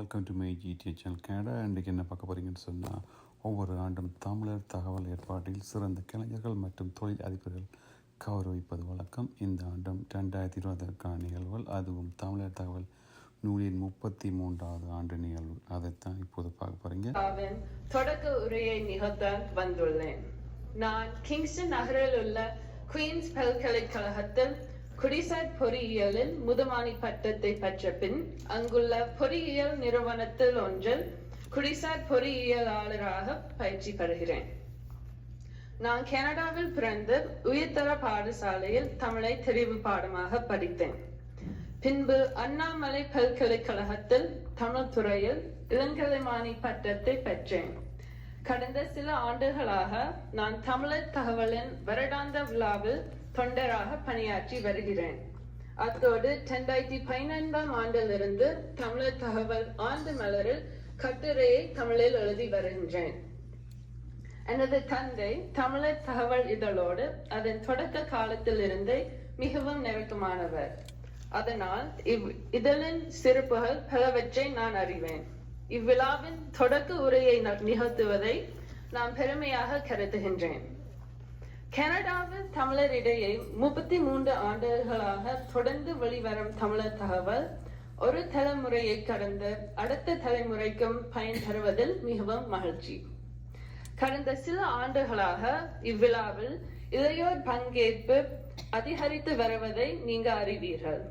Welcome to my GTA channel Canada. இன்றைக்கு என்ன பார்க்க போகிறீங்கன்னு சொன்னால், ஒவ்வொரு ஆண்டும் தமிழர் தகவல் ஏற்பாட்டில் சிறந்த கலைஞர்கள் மற்றும் தொழில் அதிபர்கள் கௌரவிப்பது வழக்கம். இந்த ஆண்டும் 2020 நிகழ்வுகள், அதுவும் தமிழர் தகவல் நூலின் 33வது ஆண்டு நிகழ்வு. அதைத்தான் இப்போது பார்க்க போகிறீங்க. தொடக்க உரையை நிகழ்த்த வந்துள்ளேன். நான் கிங்ஸ்டன் நகரில் உள்ள குயின்ஸ் பல்கலைக்கழகத்தில் குடிசார் பொறியியலில் முதுமானி பட்டத்தை பெற்ற பின் அங்குள்ள பொறியியல் நிறுவனத்தில் ஒன்றில் குடிசார் பொறியியலாளராக பயிற்சி பெறுகிறேன். நான் கனடாவில் பிறந்து உயர்தர பாடசாலையில் தமிழை தெரிவு பாடமாக படித்தேன். பின்பு அண்ணாமலை பல்கலைக்கழகத்தில் தமிழ் துறையில் இளங்கலைமானி பட்டத்தை பெற்றேன். கடந்த சில ஆண்டுகளாக நான் தமிழர் தகவலின் வருடாந்த விழாவில் தொண்டராக பணியாற்றி வருகிறேன். அத்தோடு 2015 ஆண்டிலிருந்து தமிழர் தகவல் ஆண்டு மலரில் கட்டுரையை தமிழில் எழுதி வருகின்றேன். எனது தந்தை தமிழர் தகவல் இதழோடு அதன் தொடக்க காலத்தில் இருந்தே மிகவும் நெருக்கமானவர். அதனால் இதழின் சிறப்புகள் பலவற்றை நான் அறிவேன். இவ்விழாவின் தொடக்க உரையை நிகழ்த்துவதை நான் பெருமையாக கருதுகின்றேன். கனடாவில் தமிழரிடையே 33 ஆண்டுகளாக தொடர்ந்து வெளிவரும் தமிழர் தகவல் ஒரு தலைமுறையை கடந்து அடுத்த தலைமுறைக்கும் பயன் தருவதில் மிகவும் மகிழ்ச்சி. கடந்த சில ஆண்டுகளாக இவ்விழாவில் இளையோர் பங்கேற்பு அதிகரித்து வருவதை நீங்க அறிவீர்கள்.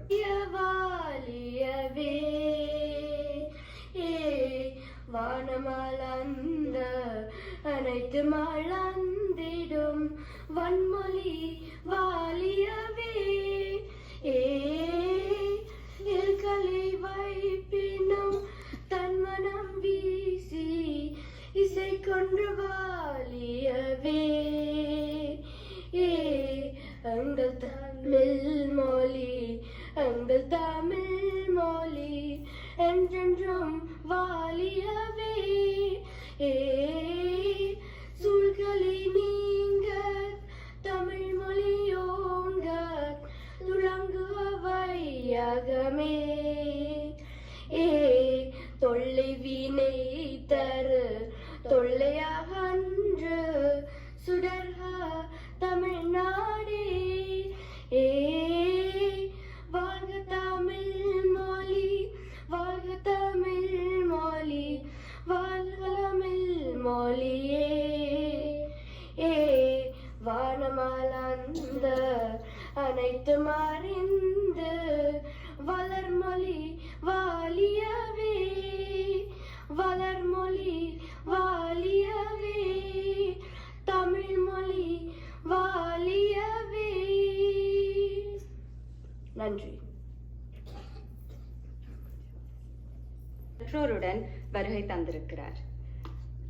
வானமளந்த அனைத்து மளந்திடும் வன்மொழி வாலியவே ஏல்களை வைப்பினும் தன்மனம் வீசி இசை கொண்டு வாலியவே எங்கள் தமிழ் மொழி எங்கள் தமிழ் மொழி என்றென்றும் வாலியவே சூழ்களை நீங்க தமிழ் மொழியோங்க துளங்குவ வையகமே தொல்லை வீணை தரு தொல்லையாக அன்று சுடர்க தமிழ்நாடே வாழ்க தமிழ் மொழி வாழ்க தமிழ் மொழி வாழ்க தமிழ் மொழியே வானமளந்த அனைத்து மறிந்து வளர்மொழி வாலியவே வளர்மொழி வாலியவே தமிழ் மொழி வாலியவே. நன்றி. பெற்றோருடன் வருகை தந்திருக்கிறார்.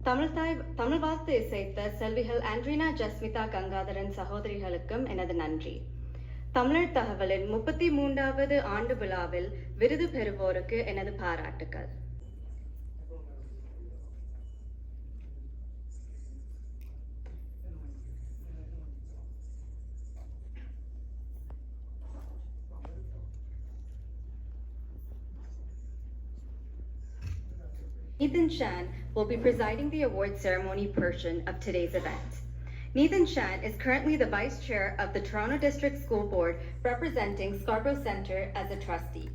தமிழ் வாழ்த்து இசைத்த செல்விகள் ஆண்ட்ரீனா ஜஸ்மிதா கங்காதரன் சகோதரிகளுக்கும் எனது நன்றி. தமிழர் தகவலின் 33வது ஆண்டு விழாவில் விருது பெறுவோருக்கு எனது பாராட்டுக்கள். Nathan Shan will be presiding the award ceremony portion of today's event. Nathan Shan is currently the Vice Chair of the Toronto District School Board, representing Scarborough Centre as a trustee.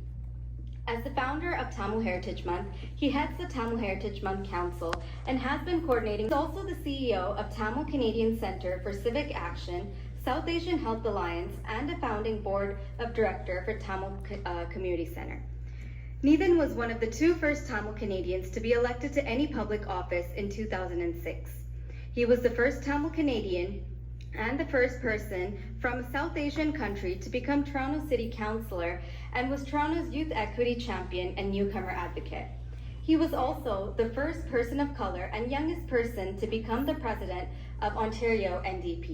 As the founder of Tamil Heritage Month, he heads the Tamil Heritage Month Council and has been coordinating. He's also the CEO of Tamil Canadian Centre for Civic Action, South Asian Health Alliance, and a founding board of director for Tamil Community Centre. Nathan was one of the two first Tamil Canadians to be elected to any public office in 2006. He was the first Tamil Canadian and the first person from a South Asian country to become Toronto City Councillor and was Toronto's Youth Equity Champion and Newcomer Advocate. He was also the first person of color and youngest person to become the President of Ontario NDP.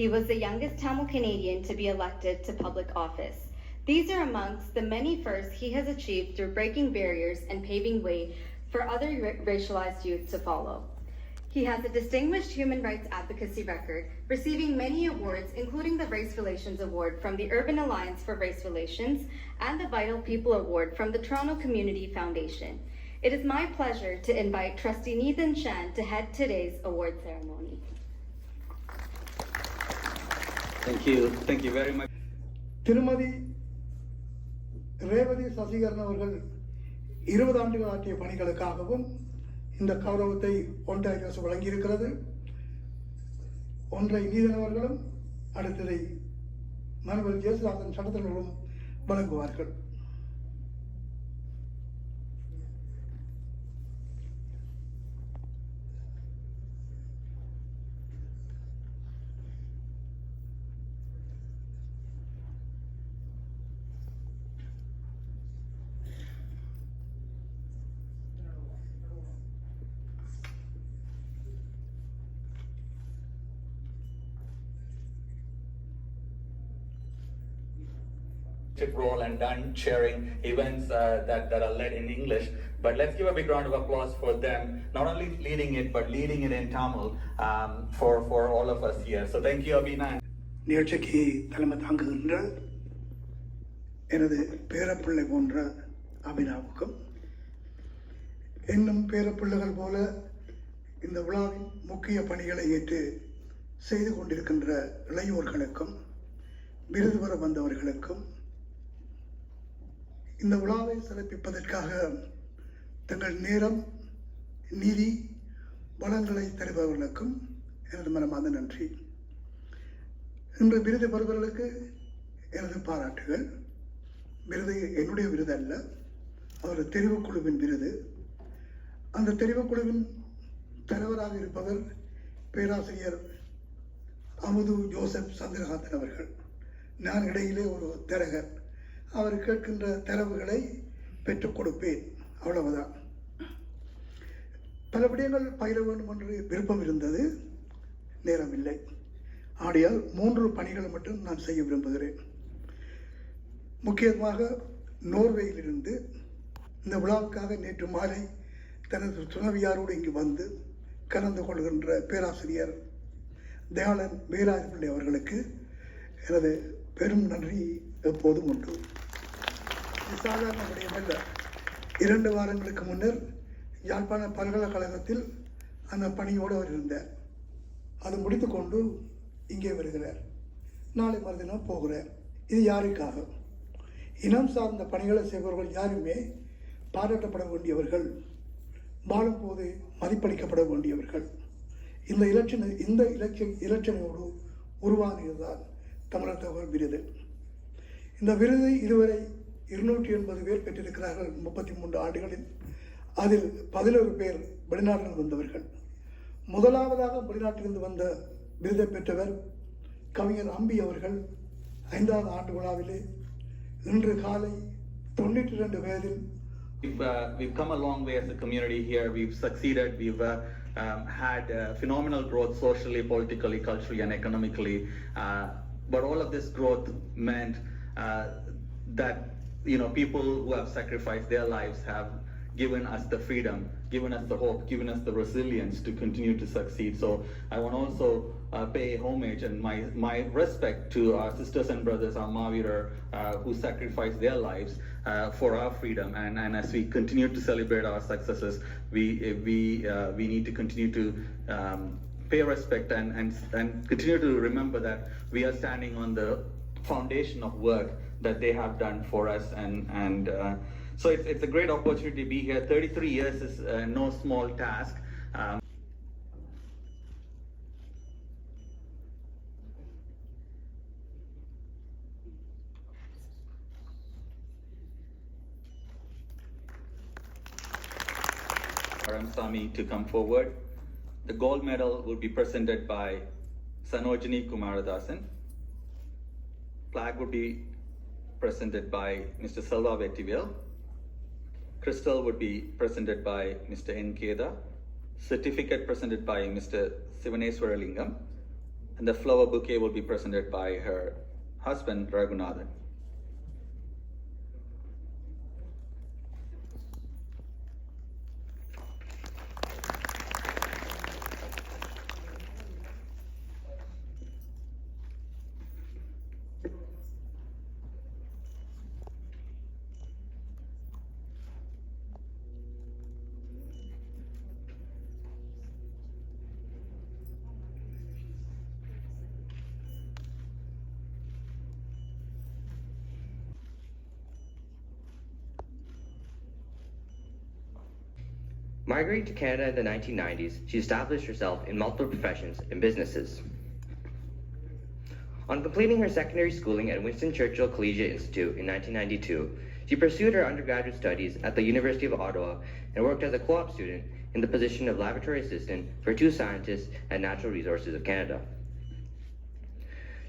He was the youngest Tamil Canadian to be elected to public office. These are amongst the many firsts he has achieved through breaking barriers and paving way for other racialized youth to follow. He has a distinguished human rights advocacy record, receiving many awards, including the Race Relations Award from the Urban Alliance for Race Relations and the Vital People Award from the Toronto Community Foundation. It is my pleasure to invite Trustee Nathan Shan to head today's award ceremony. Thank you very much. திருமதி ரேவதி சசிகரன் அவர்கள் 20 ஆண்டுகள் ஆற்றிய பணிகளுக்காகவும் இந்த கௌரவத்தை ஒன்றாய் அரசு வழங்கியிருக்கிறது. ஒன்றை நீதன் அவர்களும் அடுத்ததை மனுவல் ஜேசுதாசன் சட்டத்தினர்களும் வழங்குவார்கள். Role and done chairing events that are led in English, but let's give a big round of applause for them, not only leading it but leading it in Tamil for all of us here. So thank you, Abhina. நிகழ்ச்சிக்கு தலைமை தாங்குகின்ற எனது பேரப்பிள்ளை போன்ற அபினாவுக்கும் இன்னும் பேரப்பிள்ளைகள் போல இந்த விழாவின் முக்கிய பணிகளை ஏற்று செய்து கொண்டிருக்கின்ற இளையோர்களுக்கும் விருது பெற வந்தவர்களுக்கும் இந்த விழாவை சிறப்பிப்பதற்காக தங்கள் நேரம் நிதி வளங்களை தருபவர்களுக்கும் எனது மனமார்ந்த நன்றி. இன்று விருது பெறுபவர்களுக்கு எனது பாராட்டுகள். விருது என்னுடைய விருது அல்ல, அவரது தெரிவுக்குழுவின் விருது. அந்த தெரிவுக்குழுவின் தலைவராக இருப்பவர் பேராசிரியர் அமுது ஜோசப் சந்திரகாந்தன் அவர்கள். நான் இடையிலே ஒரு தரகர். அவர் கேட்கின்ற தரவுகளை பெற்றுக் கொடுப்பேன், அவ்வளவுதான். பல விடயங்கள் பயிர வேண்டும் என்று விருப்பம் இருந்தது, நேரமில்லை. ஆகையால் 3 பணிகளை மட்டும் நான் செய்ய விரும்புகிறேன். முக்கியமாக நோர்வேயிலிருந்து இந்த விழாவுக்காக நேற்று மாலை தனது துணைவியாரோடு இங்கு வந்து கலந்து கொள்கின்ற பேராசிரியர் தயாளன் வேலாயுதப்பிள்ளை அவர்களுக்கு எனது பெரும் நன்றி எப்போதும் உண்டு. இது சாதாரண விடயமல்ல. 2 வாரங்களுக்கு முன்னர் யாழ்ப்பாண பல்கலைக்கழகத்தில் அந்த பணியோடு அவர் இருந்தார். அது முடித்து கொண்டு இங்கே வருகிறார். நாளை மறுதினம் போகிறார். இது யாருக்காக? இனம் சார்ந்த பணிகளை செய்பவர்கள் யாருமே பாராட்டப்பட வேண்டியவர்கள், வாழும்போது மதிப்பளிக்கப்பட வேண்டியவர்கள். இந்த இலட்சணையோடு உருவாகியதுதான் தமிழர் தகவல் விருது. இந்த விருது இதுவரை 280 பேர் பெற்றிருக்கிறார்கள் 33 ஆண்டுகளில். அதில் 11 பேர் வெளிநாட்டிலிருந்து வந்தவர்கள். முதலாவதாக வெளிநாட்டிலிருந்து வந்த விருதை பெற்றவர் கவிஞர் அம்பி அவர்கள் 5வது ஆண்டு விழாவிலே இன்று காலை 92 வயதில். We've come a long way as a community here. We've succeeded. We've had phenomenal growth socially, politically, culturally, and economically. But all of this growth meant that people who have sacrificed their lives have given us the freedom, given us the hope, given us the resilience to continue to succeed. So I want to also pay homage and my respect to our sisters and brothers, our Mavirar, who sacrificed their lives for our freedom. And as we continue to celebrate our successes, we need to continue to pay respect and continue to remember that we are standing on the foundation of work that they have done for us, and so it's a great opportunity to be here. 33 years is no small task. Sami to come forward. The gold medal will be presented by Sanojini Kumaradasan. Flag would be presented by Mr. Selva Vettivel. Crystal would be presented by Mr. N. Keda. Certificate presented by Mr. Sivaneswaralingam. And the flower bouquet will be presented by her husband, Raghunathan. Migrating to Canada in the 1990s, she established herself in multiple professions and businesses. On completing her secondary schooling at Winston Churchill Collegiate Institute in 1992, she pursued her undergraduate studies at the University of Ottawa and worked as a co-op student in the position of laboratory assistant for 2 scientists at Natural Resources of Canada.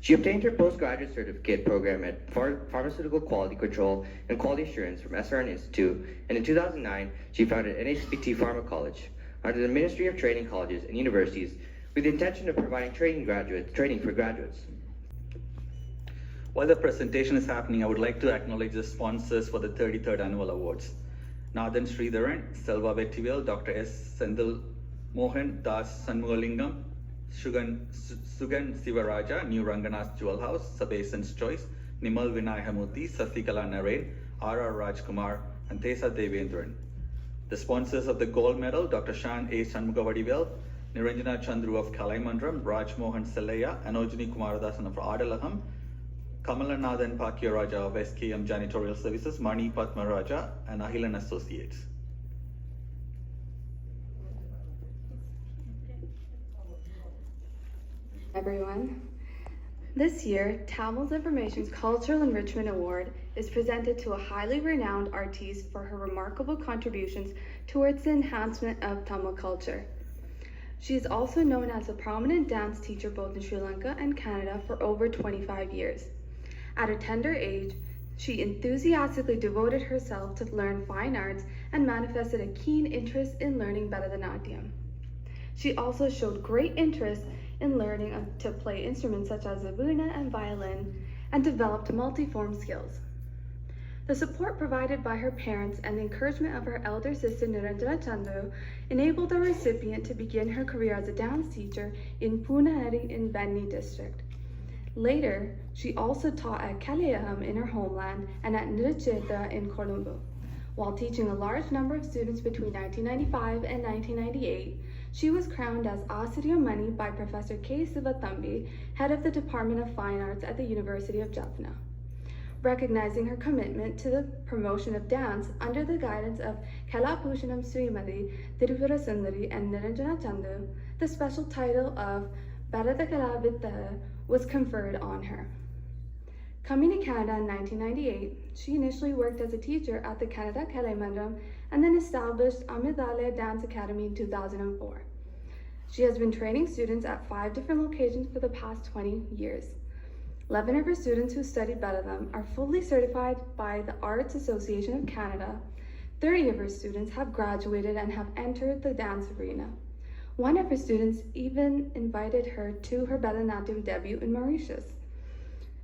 She obtained her postgraduate certificate program at Pharmaceutical Quality Control and Quality Assurance from SRN Institute, and in 2009, she founded NHBT Pharma College under the Ministry of Training Colleges and Universities with the intention of providing training for graduates. While the presentation is happening, I would like to acknowledge the sponsors for the 33rd Annual Awards. Nathan Sridharan, Selva Vettivel, Dr. S. Sendil Mohan Das Sanmugalingam, Sugan Sivaraja, New Ranganath Jewel House, Sabeson's Choice, Nimal Vinayahamurthy, Sasikala Narain, R.R. Rajkumar, and Tesa Devendran. The sponsors of the gold medal, Dr. Shan A. Shanmugavadivel, Niranjana Chandru of Kalaimandram, Raj Mohan Selaya, Anojini Kumaradasan of Adalaham, Kamalanathan Pakyaraja of SKM Janitorial Services, Mani Patmaraja, and Ahilan Associates. Everyone. This year, Tamil's Information's Cultural Enrichment Award is presented to a highly renowned artiste for her remarkable contributions towards the enhancement of Tamil culture. She is also known as a prominent dance teacher both in Sri Lanka and Canada for over 25 years. At a tender age, she enthusiastically devoted herself to learn fine arts and manifested a keen interest in learning Bharatanatyam. She also showed great interest in learning to play instruments such as the veena and violin, and developed multiform skills. The support provided by her parents and the encouragement of her elder sister Niranjana Chandru enabled the recipient to begin her career as a dance teacher in Punahari in Venni district. Later, she also taught at Kalayaham in her homeland and at Niracheta in Colombo. While teaching a large number of students between 1995 and 1998, she was crowned as Asiriya Mani by Professor K. Sivathambi, head of the Department of Fine Arts at the University of Jaffna. Recognizing her commitment to the promotion of dance under the guidance of Kalabhushanam Srimati Tirupura Sundari and Niranjana Chandru, the special title of Bharata Kalavidya was conferred on her. Coming to Canada in 1998, she initially worked as a teacher at the Canada Kalaimandram and then established Amridalaya Dance Academy in 2004. She has been training students at 5 different locations for the past 20 years. 11 of her students who studied Bharatanatyam are fully certified by the Arts Association of Canada. 30 of her students have graduated and have entered the dance arena. One of her students even invited her to her Bharatanatyam debut in Mauritius.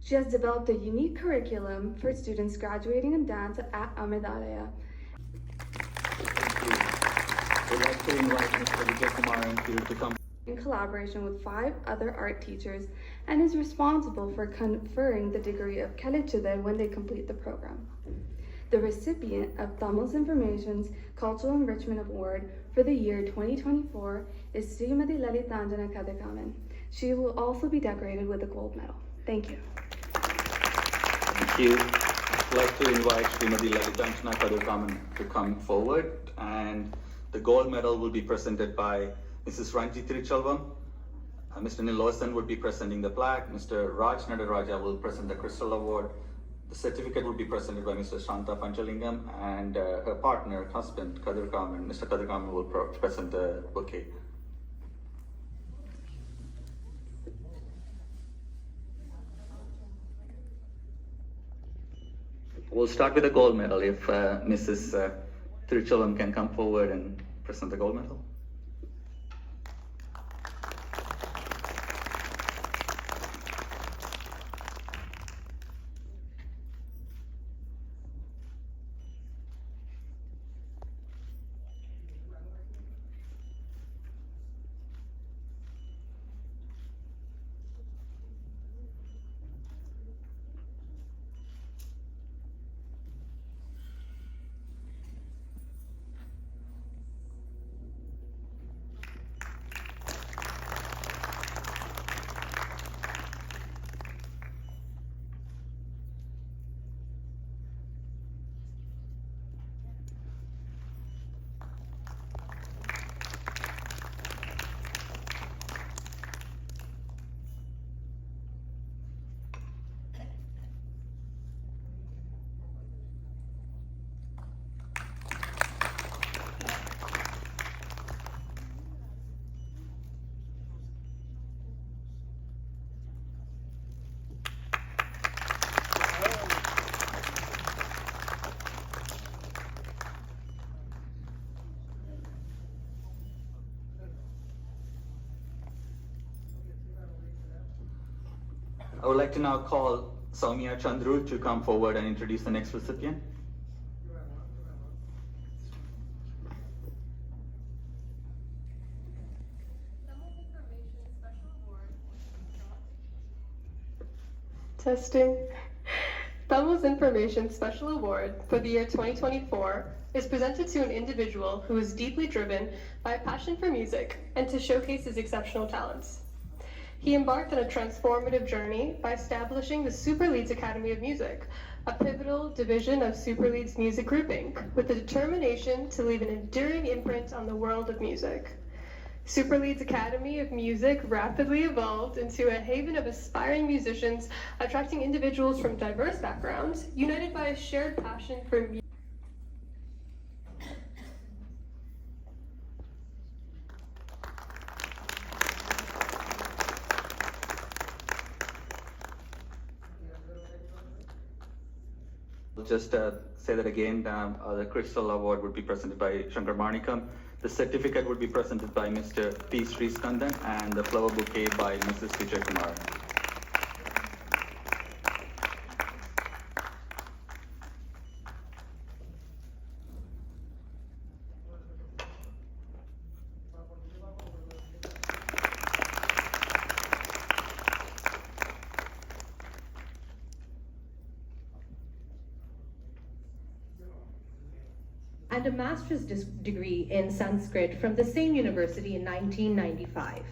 She has developed a unique curriculum for students graduating in dance at Amridalaya. Thank you. We'd like to invite Mr. Vijay Kumar and to come. In collaboration with 5 other art teachers, and is responsible for conferring the degree of Kalichudar when they complete the program. The recipient of Tamil's Information's Cultural Enrichment Award for the year 2024 is Srimati Lalitanjana Kadakaman. She will also be decorated with a gold medal. Thank you. Thank you. I'd like to invite Srimati Lalitanjana Kadakaman to come forward, and the gold medal will be presented by Mrs. Ranjit Trichalvam. Mr. Nilosan would be presenting the plaque. Mr. Raj Nadaraja will present the Crystal Award. The certificate will be presented by Mr. Shanta Panchalingam, and her partner, husband, Kadir Kaman. Mr. Kadir Kaman will present the bouquet. We'll start with the gold medal. If Mrs. Trichalam can come forward and present the gold medal. I would like to now call Soumya Chandru to come forward and introduce the next recipient. Testing. Tamil's Information Special Award for the year 2024 is presented to an individual who is deeply driven by a passion for music and to showcase his exceptional talents. He embarked on a transformative journey by establishing the Super Leads Academy of Music, a pivotal division of Super Leads Music Group Inc., with the determination to leave an enduring imprint on the world of music. Super Leads Academy of Music rapidly evolved into a haven of aspiring musicians, attracting individuals from diverse backgrounds, united by a shared passion for music. I'll just say that again, the Crystal Award would be presented by Shankar Manikam. The certificate would be presented by Mr. P. Sri Skandan and the flower bouquet by Mrs. Vijay Kumar. And a master's degree in Sanskrit from the same university in 1995.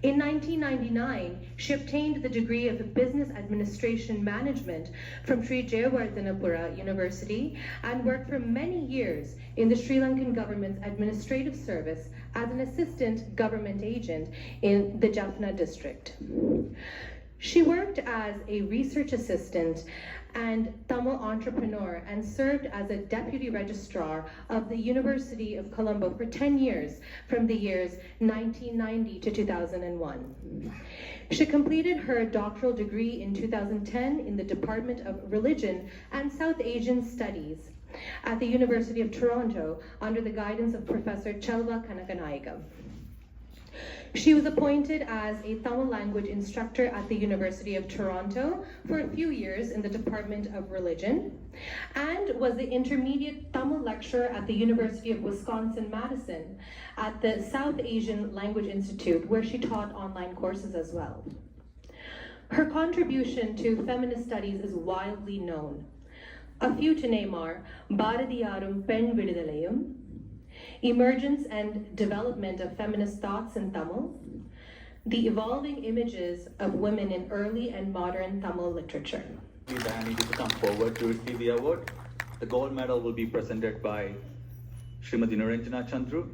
In 1999, she obtained the degree of Business Administration Management from Sri Jayawardhanapura University and worked for many years in the Sri Lankan government's administrative service as an assistant government agent in the Jaffna district. She worked as a research assistant and Tamil entrepreneur and served as a deputy registrar of the University of Colombo for 10 years from the years 1990 to 2001. She completed her doctoral degree in 2010 in the Department of Religion and South Asian Studies at the University of Toronto under the guidance of Professor Chelva Kanakanayaka. She was appointed as a Tamil language instructor at the University of Toronto for a few years in the Department of Religion, and was the intermediate Tamil lecturer at the University of Wisconsin-Madison at the South Asian Language Institute, where she taught online courses as well. Her contribution to feminist studies is widely known. A few to name are Bharathiyarum Pen Vidudalayum, Emergence and Development of Feminist Thoughts in Tamil, The Evolving Images of Women in Early and Modern Tamil Literature. I need to come forward to receive the award. The gold medal will be presented by Srimati Niranjana Chandru.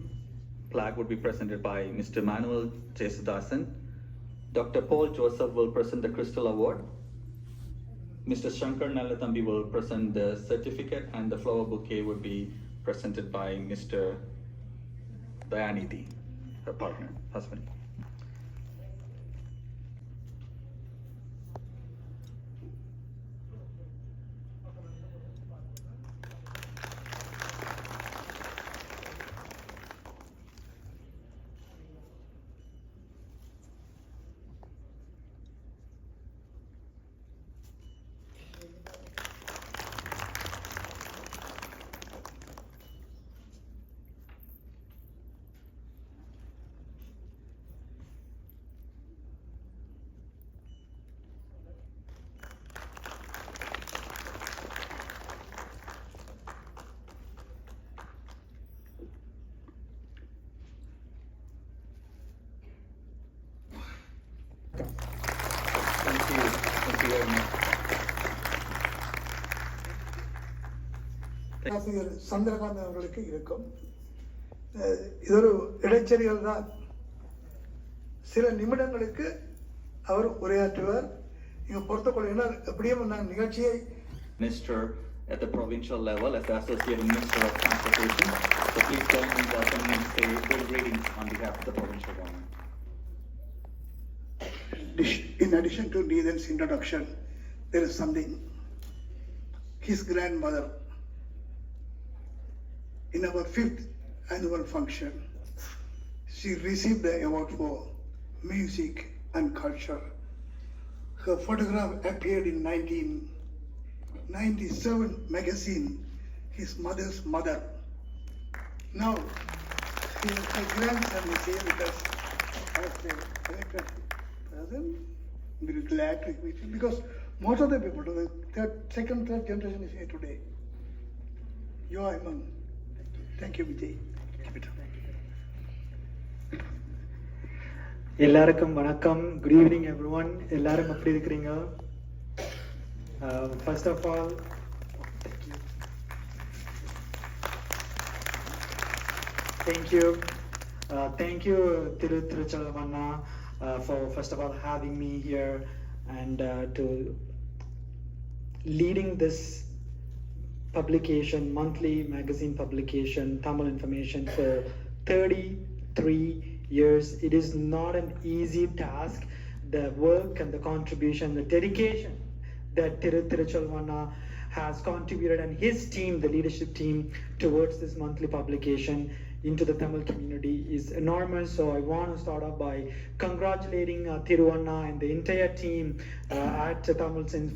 Plaque would be presented by Mr. Manuel Jesudasan. Dr. Paul Joseph will present the Crystal Award. Mr. Shankar Nalathambi will present the certificate, and the flower bouquet would be presented by Mr. Dayanidhi, her partner, husband. Thank you very much. ஆசிரியர் சந்திரகாந்த் அவர்களுக்கு இருக்கும். இதொரு இடைச்செறிகள் தான். சில நிமிடங்களுக்கு அவர் உரையாற்றுவார். இங்க பொறுத்தக்கொள்ள எப்படியும் நான் நிகழ்ச்சியை Minister at the provincial level as the Associate Minister of Transportation. So please join me in welcoming and say good greetings on behalf of the provincial government. In addition to Neithan's introduction, there is something. His grandmother, in our 5th annual function, she received the award for music and culture. Her photograph appeared in 1997 magazine, his mother's mother. Now, her grandson is here with us as the elected person. We're glad to meet you because most of the people, the second, third generation is here today. You are among. Thank you, Vijay. Keep it up. எல்லாருக்கும் வணக்கம். Good evening everyone. எல்லாரும் எப்படி இருக்கிறீங்க? First of all thank you Tiruchalamana for first of all having me here and to leading this publication, monthly magazine publication, Tamil Information, for 33 years. It is not an easy task. The work and the contribution, the dedication that Tiruchalamana has contributed and his team, the leadership team, towards this monthly publication into the Tamil community is enormous. So I want to start off by congratulating Thiruvanna and the entire team at Tamil Sense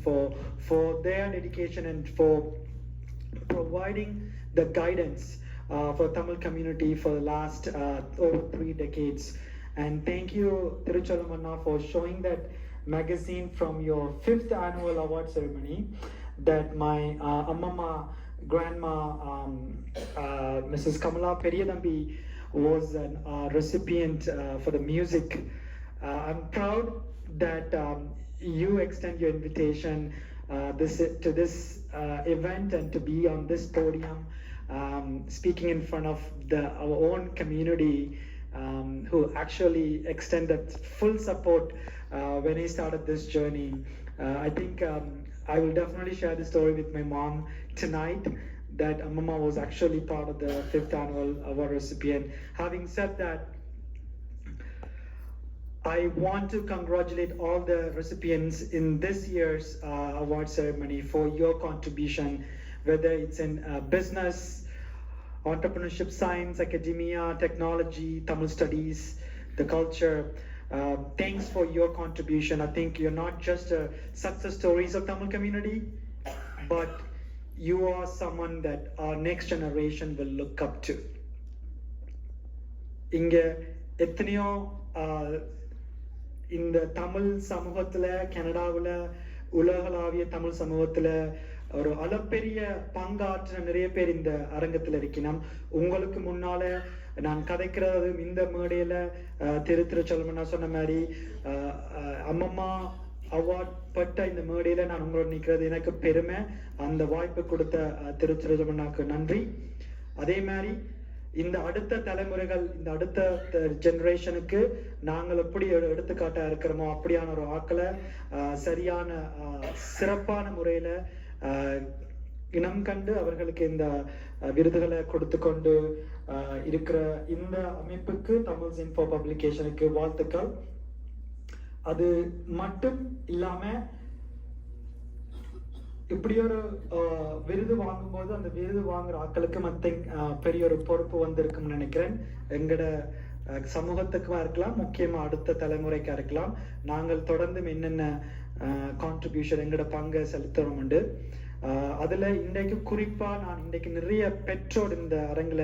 for their dedication and for providing the guidance for Tamil community for the last over 3 decades. And thank you Tiruchalamana for showing that magazine from your 5th annual award ceremony that my Ammama grandma Mrs. Kamala Periyadambi was a recipient for the music. I'm proud that you extend your invitation to this event and to be on this podium speaking in front of our own community who actually extended full support when I started this journey. I think I will definitely share the story with my mom tonight that Mama was actually part of the 5th annual award recipient. Having said that, I want to congratulate all the recipients in this year's award ceremony for your contribution, whether it's in business, entrepreneurship, science, academia, technology, Tamil studies, the culture. Thanks for your contribution. I think you're not just success stories of Tamil community, but you are someone that our next generation will look up to. இங்க எத்தனையோ இந்த தமிழ் சமூகத்துல, கனடாவில் உலகளாவிய தமிழ் சமூகத்துல ஒரு அளப்பெரிய பங்காற்ற நிறைய பேர் இந்த அரங்கத்தில் இருக்கணும். உங்களுக்கு முன்னால நான் கதைக்கிறது இந்த மேடையில திருச்செல்வனா சொன்ன மாதிரி அம்மம்மா அவார்ட் பட்ட இந்த மேடையில நான் உங்களோட நிற்கிறது எனக்கு பெருமை. அந்த வாய்ப்பு கொடுத்த திருச்செல்வனாக்கு நன்றி. அதே மாதிரி இந்த அடுத்த தலைமுறைகள், இந்த அடுத்த ஜெனரேஷனுக்கு நாங்கள் எப்படி எடுத்துக்காட்டா இருக்கிறோமோ அப்படியான ஒரு ஆக்களை சரியான சிறப்பான முறையில இனம் கண்டு அவர்களுக்கு இந்த விருதுகளை கொடுத்து கொண்டு இருக்கிற இந்த அமைப்புக்கு தமிழ் இன்ஃபோ பப்ளிகேஷனுக்கு வாழ்த்துக்கள். அது மட்டும் இல்லாம இப்படி ஒரு விருது வாங்கும்போது அந்த விருது வாங்குற ஆட்களுக்கு மத்த பெரிய ஒரு பொறுப்பு வந்திருக்கும்னு நினைக்கிறேன். எங்கட சமூகத்துக்குமா இருக்கலாம், முக்கியமா அடுத்த தலைமுறைக்கா இருக்கலாம். நாங்கள் தொடர்ந்து என்னென்ன கான்ட்ரிபியூஷன் எங்கட பங்கை செலுத்துறோம் உண்டு. அதுல இன்றைக்கு குறிப்பா நான் இன்றைக்கு நிறைய பெற்றோர் இந்த அரங்குல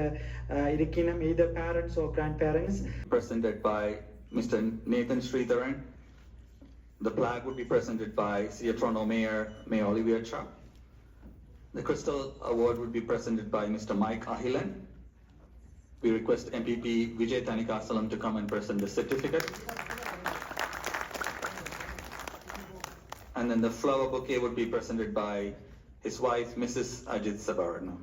இருக்கணும், either parents or grandparents. Presented by Mr. Nathan Sridharan. The plaque would be presented by City of Toronto Mayor Olivia Cha. The Crystal Award would be presented by Mr. Mike Ahilan. We request MPP Vijay Thanikasalam to come and present the certificate. And then the flower bouquet would be presented by his wife, Mrs. Ajit Sabarna.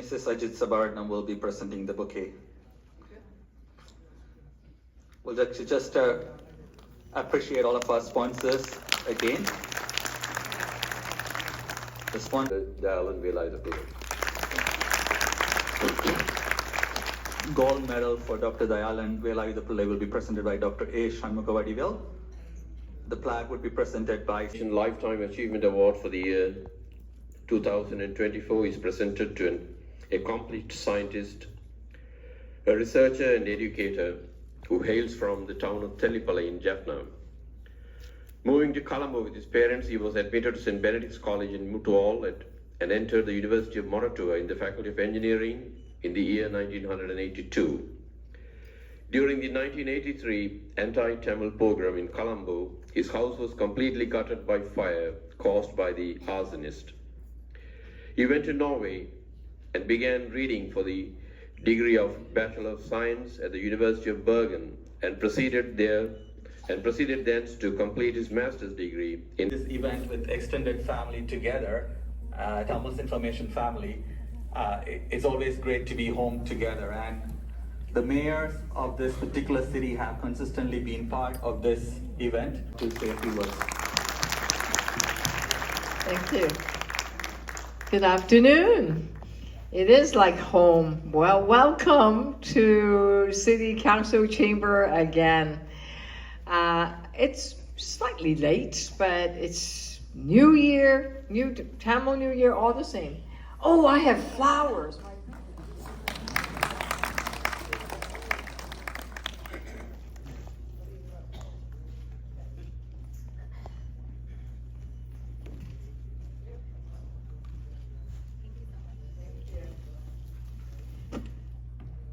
Mrs. Ajit Sabaratnam will be presenting the bouquet. We'll just appreciate all of our sponsors again. The sponsor, Dallin Velayapillai. Gold medal for Dr. Dayalan Velayapillai will be presented by Dr. A. Shanmugavadivel. The plaque would be presented by Lifetime Achievement Award for the year 2024 is presented to an accomplished scientist, a researcher and educator who hails from the town of Tellipalai in Jaffna. Moving to Colombo with his parents, he was admitted to St. Benedict's College in Mutual and entered the University of Moratuwa in the Faculty of Engineering in the year 1982. During the 1983 anti-Tamil pogrom in Colombo, his house was completely gutted by fire caused by the arsonist. He went to Norway and began reading for the degree of Bachelor of Science at the University of Bergen and proceeded thence to complete his master's degree in this event with extended family together, Tamil's information family. It's always great to be home together, and the mayors of this particular city have consistently been part of this event. To say a few words. Thank you. Good afternoon. It is like home. Well, welcome to City Council Chamber again. It's slightly late, but it's New Year, Tamil New Year, all the same. Oh, I have flowers.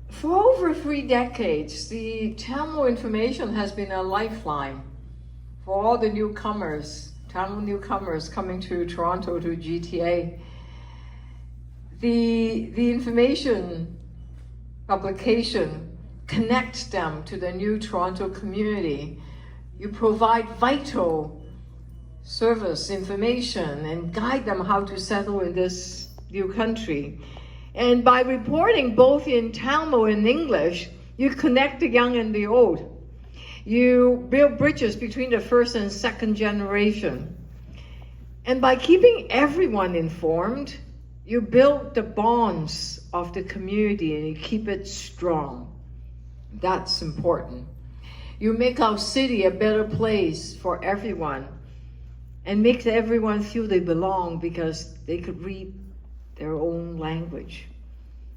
For over 3 decades, the Tamil information has been a lifeline for all the newcomers, Tamil newcomers coming to Toronto, to GTA. The information publication connects them to the new Toronto community. You provide vital service, information, and guide them how to settle in this new country. And by reporting both in Tamil and English, you connect the young and the old. You build bridges between the first and second generation. And by keeping everyone informed, you build the bonds of the community and you keep it strong. That's important. You make our city a better place for everyone and make everyone feel they belong because they could read their own language.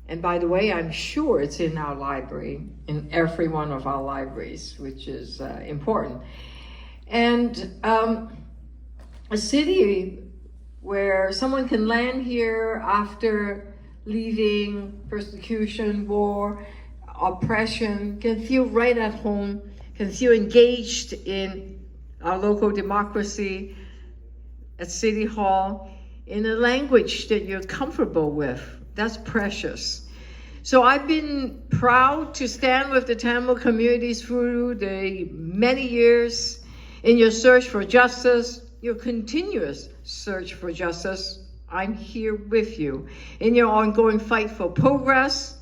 And by the way, I'm sure it's in our library, in every one of our libraries, which is important. And a city where someone can land here after leaving persecution, war, oppression, can feel right at home, can feel engaged in our local democracy at City Hall, in a language that you're comfortable with. That's precious. So I've been proud to stand with the Tamil communities through the many years in your search for justice, your continuous search for justice. I'm here with you in your ongoing fight for progress.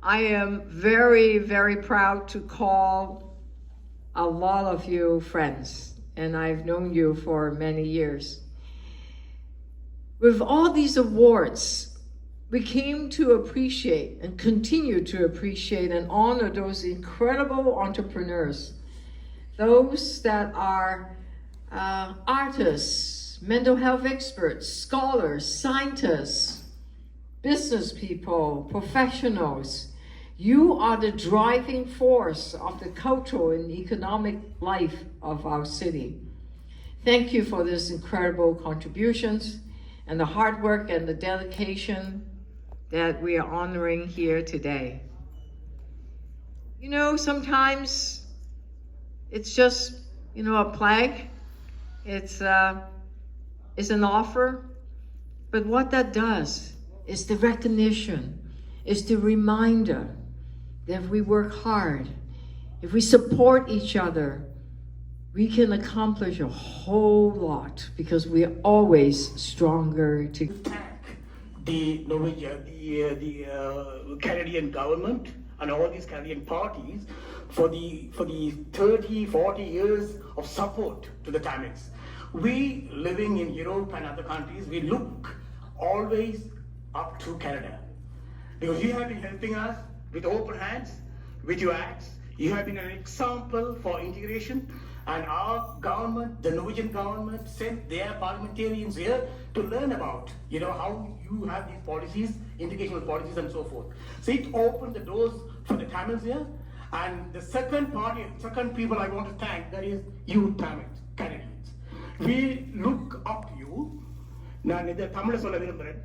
I am very, very proud to call a lot of you friends, and I've known you for many years. With all these awards, we came to appreciate and continue to appreciate and honor those incredible entrepreneurs, those that are artists, mental health experts, scholars, scientists, business people, professionals. You are the driving force of the cultural and economic life of our city. Thank you for these incredible contributions and the hard work and the dedication that we are honoring here today. You know, sometimes it's just, a plaque. It's an offer. But what that does is the recognition, is the reminder that if we work hard, if we support each other, we can accomplish a whole lot because we are always stronger together. the Norwegian, the Canadian government and all these Canadian parties for the 30, 40 years of support to the Tamils. We living in Europe and other countries, we look always up to Canada. Because you have been helping us with open hands, with your acts. You have been an example for integration, and our government, the Norwegian government, sent their parliamentarians here to learn about, how you have these policies, integrational policies and so forth. So it opened the doors for the Tamils here. And the second people I want to thank, that is you Tamils, Canadians. We look up to you. நான் இதை தமிழை சொல்ல விரும்புகிறேன்.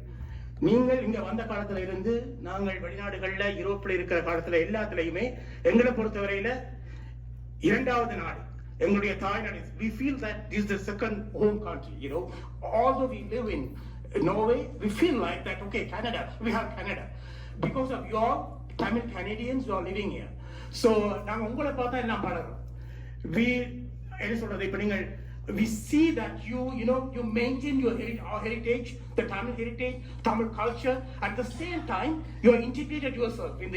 நீங்கள் இங்க வந்த காலத்துல இருந்து நாங்கள் வெளிநாடுகள்ல யூரோப்ல இருக்கிற காலத்துல எல்லாத்துலயுமே எங்களை பொறுத்தவரையில இரண்டாவது நாடு எங்களுடைய தாய்நாடு. We feel that this is the second home country, although we live in Norway, we feel like that, okay, Canada, we have Canada because of your Tamil Canadians who are living here. So நாங்க உங்களை பார்த்தா எல்லாம் பழகிறோம். என்ன சொல்றது, இப்ப நீங்கள் we see that you maintain our heritage, the Tamil heritage, Tamil culture. At the same time, you are integrated yourself in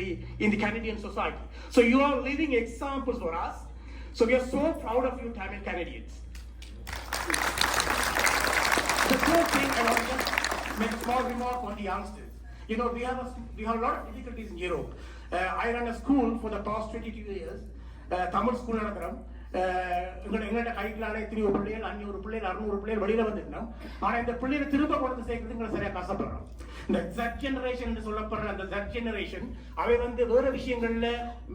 the Canadian society. So you are living examples for us. So we are so proud of you, Tamil Canadians. The third thing, I want to just make a small remark on the youngsters. We have a lot of difficulties in Europe. I run a school for the past 22 years. Tamil school நடத்துறோம். எங்கள்கிட்ட கைகளால எத்தனையோ பிள்ளைகள் 500 பிள்ளைகள் 600 பிள்ளைகள் வெளியில வந்துட்டோம். ஆனா இந்த பிள்ளைகளை திரும்ப கொண்டு சேர்க்கறதுக்கு சரியா கஷ்டப்படுறோம். இந்த Z ஜெனரேஷன் என்று சொல்லப்படுற அந்த Z ஜெனரேஷன் அவை வேற விஷயங்கள்ல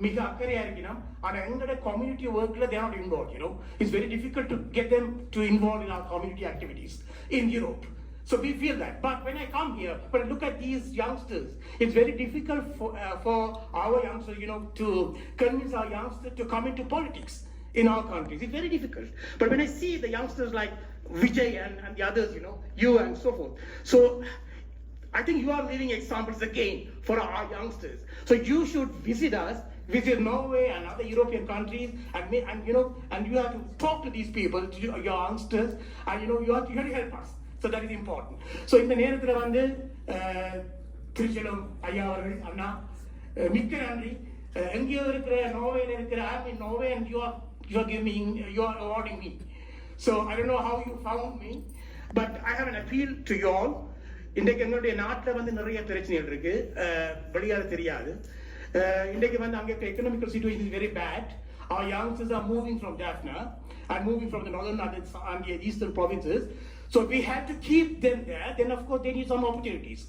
மிக அக்கறையா இருக்கணும். ஆனா எங்களோட கம்யூனிட்டி ஒர்க்ல they are not involved. It's very difficult to get them to involve in our community activities in Europe. So we feel that. But when I come here, when I look at these youngsters, it's very difficult for our youngsters, to convince our youngsters to come into politics in our countries. It's very difficult. But when I see the youngsters like Vijay and the others, you and so forth. So I think you are living examples again for our youngsters. So you should visit us, visit Norway and other European countries, and you have to talk to these people, to your youngsters, and you have to help us. So that is important. So இந்த நேரத்துல திருச்செல்வம் ஐயா அவர்கள் அண்ணா மிக்க நன்றி. எங்கேயோ இருக்கிற நோவேல இருக்கிற I am in Norway and you are awarding me. So I don't know how you found me, but I have an appeal to you all. இன்றைக்கு எங்களுடைய நாட்டில் நிறைய பிரச்சனைகள் இருக்கு, வெளியால தெரியாது. இன்றைக்கு அங்கே economical situation is very bad. Our youngsters are moving from Daphne and moving from the northern and the eastern provinces. So we have to keep them there. Then of course they need some opportunities.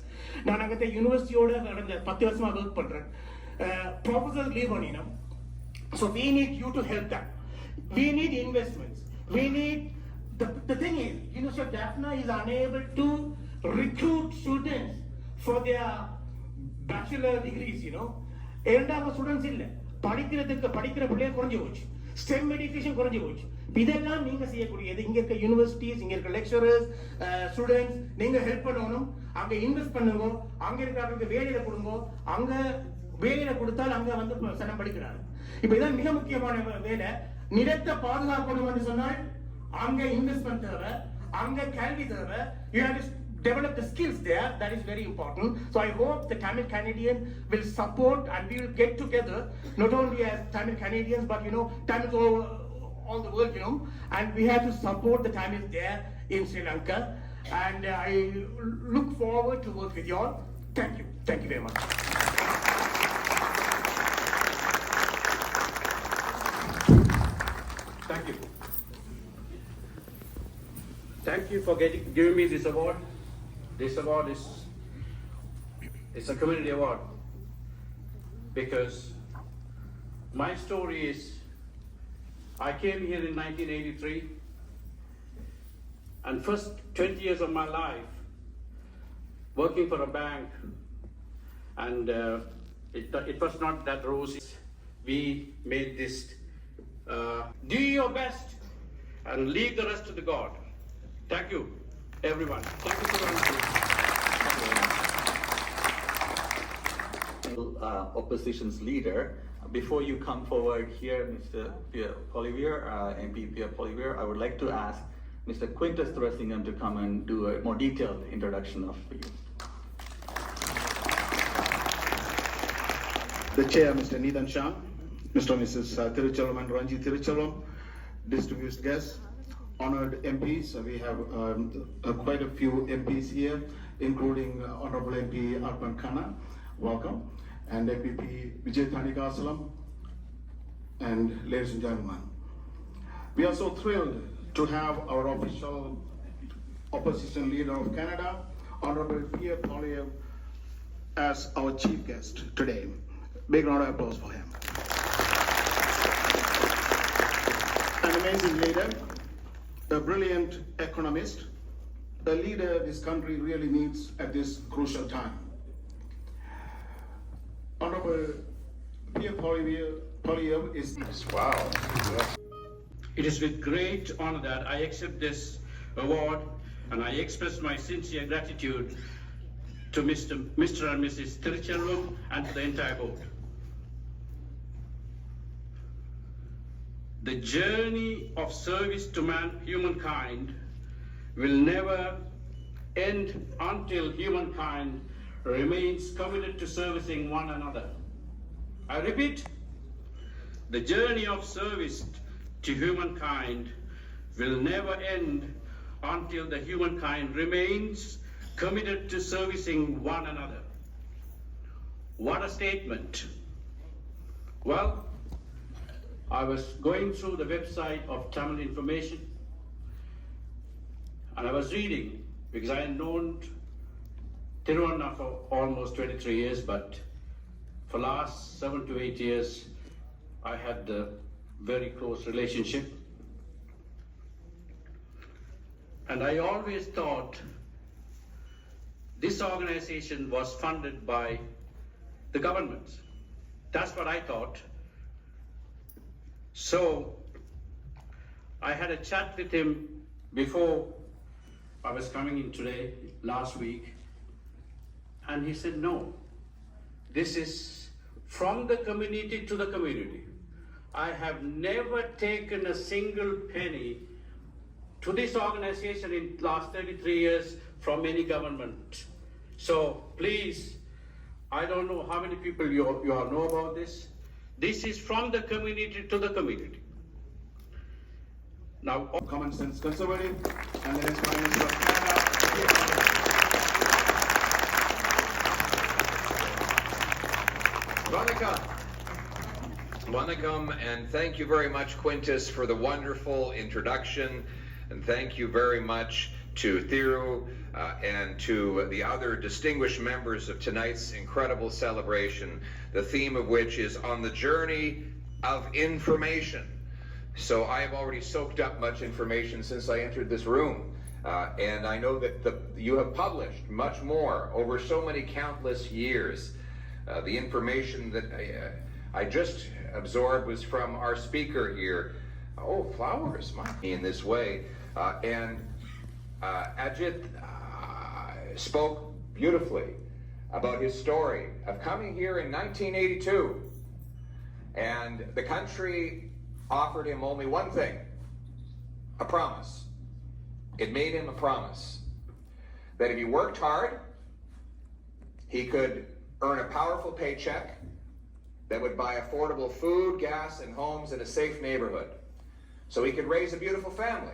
நான் அங்கே யூனிவர்சிட்டியோட கடந்த 10 வருஷமா work பண்றேன். Professors leave on so we need you to help them. We need investments. We need the thing is, University of Daphne is unable to recruit students for their bachelor degrees. இரண்டாவது students இல்ல, படிக்கிற பிள்ளைய குறைஞ்சு போச்சு, stem education குறைஞ்சு போச்சு. இதெல்லாம் நீங்க செய்யக்கூடியது. இங்க இருக்க யூனிவர்சிட்டிஸ், இங்க இருக்க லெக்சரர்ஸ், ஸ்டூடெண்ட்ஸ், நீங்க ஹெல்ப் பண்ணணும். அங்க இன்வெஸ்ட் பண்ணுங்க, அங்க இருக்கிறவங்களுக்கு வேலையில கொடுங்க. அங்க வேலையில கொடுத்தால் அங்க சனம் படிக்கிறாங்க. இப்ப இதான் மிக முக்கியமான வேலை. நிலத்தை பாதுகாக்கணும் என்று சொன்னால் அங்க இன்வெஸ்ட்மெண்ட் தேவை, அங்க கல்வி தேவை. You have to develop the skills there. That is very important. So I hope the Tamil Canadian will support and we will get together, not only as Tamil Canadians, but Tamils all the world, and we have to support the Tamils there in Sri Lanka. And I look forward to work with you all. Thank you. Thank you very much. Thank you. Thank you for giving me this award. This award is a community award because my story is I came here in 1983 and first 20 years of my life working for a bank, and it was not that rosy. We made this. Do your best and leave the rest to the God. Thank you, everyone. Thank you so much. Opposition's leader. Before you come forward here, Mr. Pierre Poilievre, MP Pierre Poilievre, I would like to ask Mr. Quintus Thressingham to come and do a more detailed introduction of you. the chair, Mr. Needan Shah, Mr. and Mrs. Tiruchelvam and Ranji Tiruchelvam, distinguished guests, honored MPs. We have quite a few MPs here, including Honorable MP Arpan Khanna, welcome, and MPP Vijay Thanikasalam, and ladies and gentlemen. We are so thrilled to have our official opposition leader of Canada, Honorable Pierre Poilievre, as our chief guest today. Big round of applause for him. An amazing leader, a brilliant economist, a leader this country really needs at this crucial time. Honorable Pierre Poilievre is... Wow. It is with great honor that I accept this award, and I express my sincere gratitude to Mr. and Mrs. Tiruchelvam and to the entire board. The journey of service to humankind will never end until humankind remains committed to servicing one another. I repeat, the journey of service to humankind will never end until the humankind remains committed to servicing one another. What a statement. Well, I was going through the website of Tamil Information, and I was reading, because I had known Tiruvanna for almost 23 years, but for last 7 to 8 years, I had a very close relationship. And I always thought this organization was funded by the government. That's what I thought. So I had a chat with him before I was coming in today, last week, and he said, no, this is from the community to the community. I have never taken a single penny to this organization in the last 33 years from any government. So please, I don't know how many people you all know about this. This is from the community to the community. Now, Common Sense Conservative, and the next Prime Minister of Canada. Vanakkam, and thank you very much, Quintus, for the wonderful introduction, and thank you very much to Thiru and to the other distinguished members of tonight's incredible celebration, the theme of which is on the journey of information. So I have already soaked up much information since I entered this room, and I know that you have published much more over so many countless years. The information that I just absorbed was from our speaker here. Oh, flowers, in this way. And Ajit spoke beautifully about his story of coming here in 1982. And the country offered him only one thing, a promise. It made him a promise that if he worked hard, he could earn a powerful paycheck that would buy affordable food, gas, and homes in a safe neighborhood, so he could raise a beautiful family.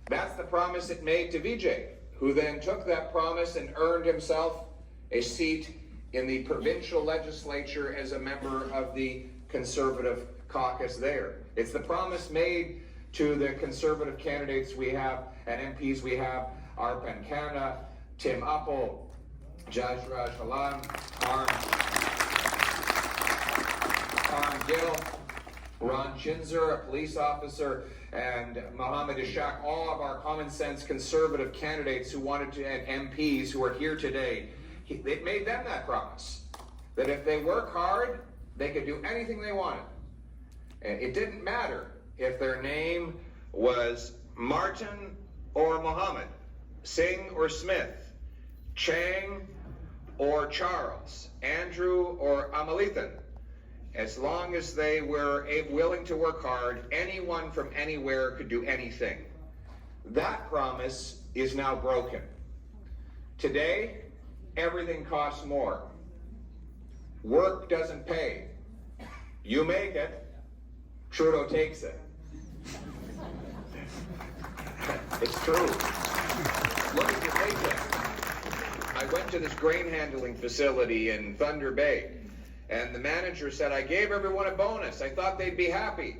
That's the promise it made to Vijay, who then took that promise and earned himself a seat in the provincial legislature as a member of the Conservative caucus there. It's the promise made to the Conservative candidates we have and MPs we have, Arpan Khanna, Tim Uppal, Jajraj Halan, Arm Gill, Ron Chinzer, a police officer, and Mohammed Ishaq, all of our common sense Conservative candidates who wanted to, and MPs who are here today. It made them that promise, that if they work hard, they could do anything they wanted. And it didn't matter if their name was Martin or Mohammed, Singh or Smith, Chang or Charles, Andrew or Amalithan. As long as they were willing to work hard, anyone from anywhere could do anything. That promise is now broken. Today, everything costs more. Work doesn't pay. You make it, Trudeau takes it. It's true. Look at your paycheck. I went to this grain handling facility in Thunder Bay, and the manager said, I gave everyone a bonus. I thought they'd be happy.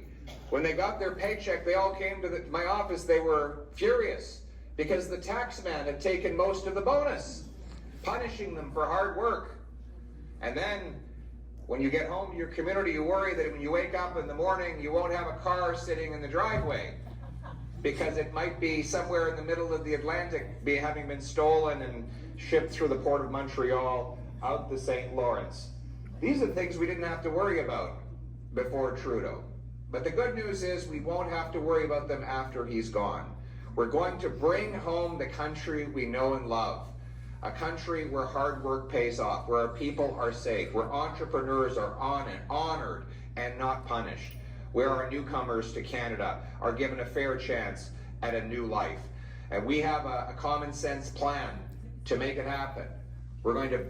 When they got their paycheck, they all came to my office. They were furious because the tax man had taken most of the bonus, punishing them for hard work. And then when you get home to your community, you worry that when you wake up in the morning, you won't have a car sitting in the driveway because it might be somewhere in the middle of the Atlantic, having been stolen and shipped through the port of Montreal out the St. Lawrence. These are things we didn't have to worry about before Trudeau. But the good news is we won't have to worry about them after he's gone. We're going to bring home the country we know and love. A country where hard work pays off, where our people are safe, where entrepreneurs are honored and not punished, where our newcomers to Canada are given a fair chance at a new life. And we have a common sense plan to make it happen. We're going to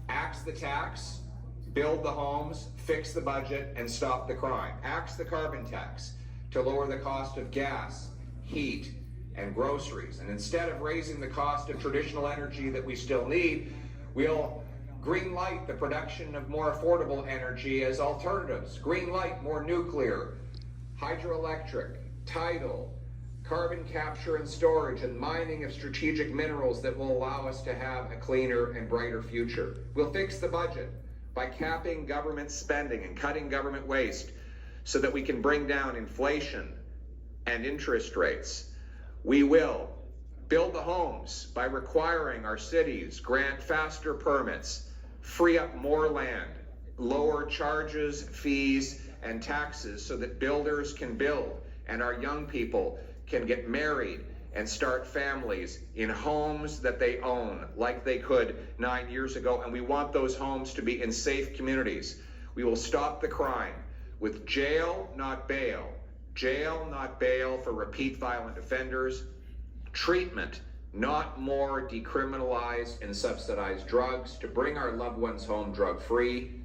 axe the tax, build the homes, fix the budget, and stop the crime. Axe the carbon tax to lower the cost of gas, heat, and groceries. And instead of raising the cost of traditional energy that we still need, we'll green light the production of more affordable energy as alternatives. Green light more nuclear, hydroelectric, tidal, carbon capture and storage, and mining of strategic minerals that will allow us to have a cleaner and brighter future. We'll fix the budget by capping government spending and cutting government waste so that we can bring down inflation and interest rates. We will build the homes by requiring our cities grant faster permits, free up more land, lower charges, fees, and taxes so that builders can build and our young people can get married and start families in homes that they own like they could 9 years ago. And we want those homes to be in safe communities. We will stop the crime with jail, not bail. Jail, not bail for repeat violent offenders. Treatment, not more decriminalized and subsidized drugs to bring our loved ones home drug-free.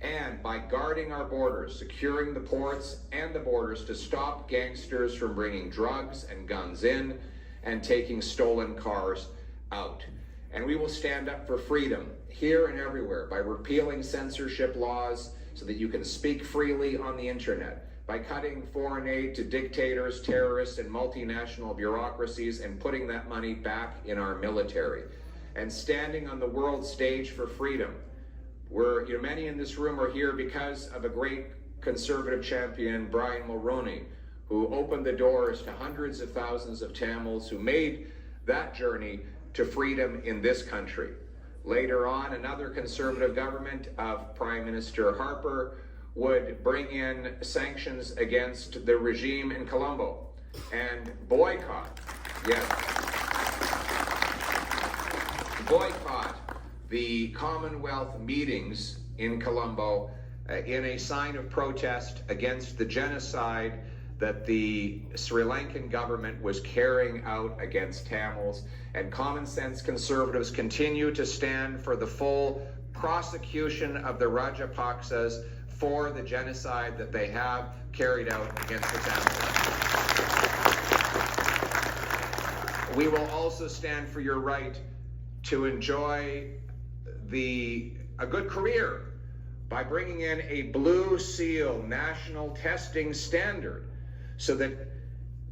And by guarding our borders, securing the ports and the borders to stop gangsters from bringing drugs and guns in and taking stolen cars out. And we will stand up for freedom here and everywhere by repealing censorship laws so that you can speak freely on the internet, by cutting foreign aid to dictators, terrorists, and multinational bureaucracies and putting that money back in our military, and standing on the world stage for freedom. Many in this room are here because of a great conservative champion, Brian Mulroney, who opened the doors to hundreds of thousands of Tamils who made that journey to freedom in this country. Later on, another conservative government of Prime Minister Harper would bring in sanctions against the regime in Colombo and boycott the Commonwealth meetings in Colombo in a sign of protest against the genocide that the Sri Lankan government was carrying out against Tamils. And common sense conservatives continue to stand for the full prosecution of the Rajapaksas for the genocide that they have carried out against the Tamils. We will also stand for your right to enjoy a good career by bringing in a Blue Seal national testing standard so that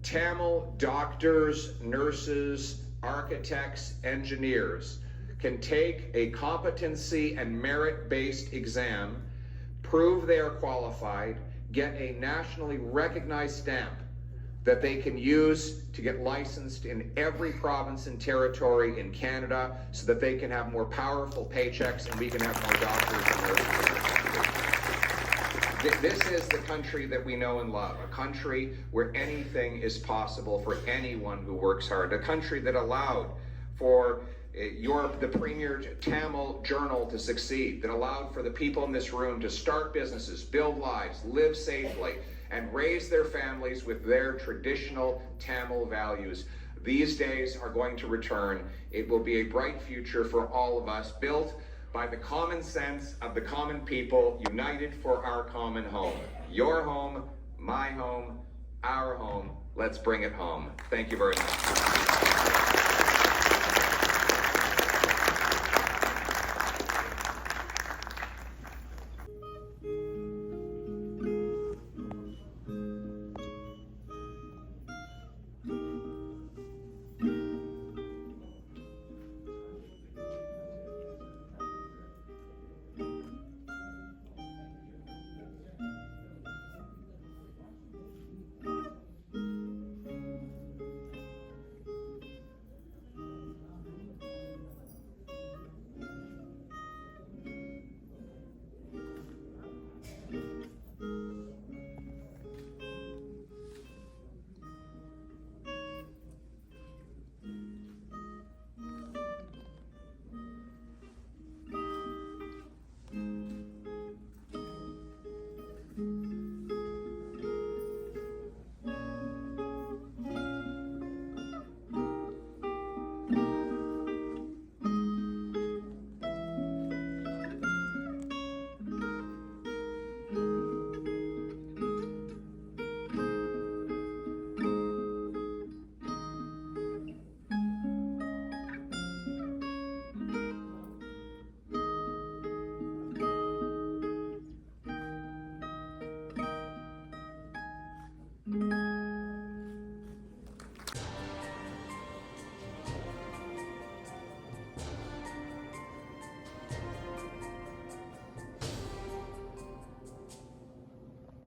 Tamil doctors, nurses, architects, engineers can take a competency and merit-based exam, prove they are qualified, get a nationally recognized stamp that they can use to get licensed in every province and territory in Canada so that they can have more powerful paychecks and we can have more doctors and nurses. This is the country that we know and love, a country where anything is possible for anyone who works hard, a country that allowed for the premier Tamil journal to succeed, that allowed for the people in this room to start businesses, build lives, live safely, and raise their families with their traditional Tamil values. These days are going to return. It will be a bright future for all of us, built by the common sense of the common people united for our common home. Your home, my home, our home. Let's bring it home. Thank you very much. Thank you.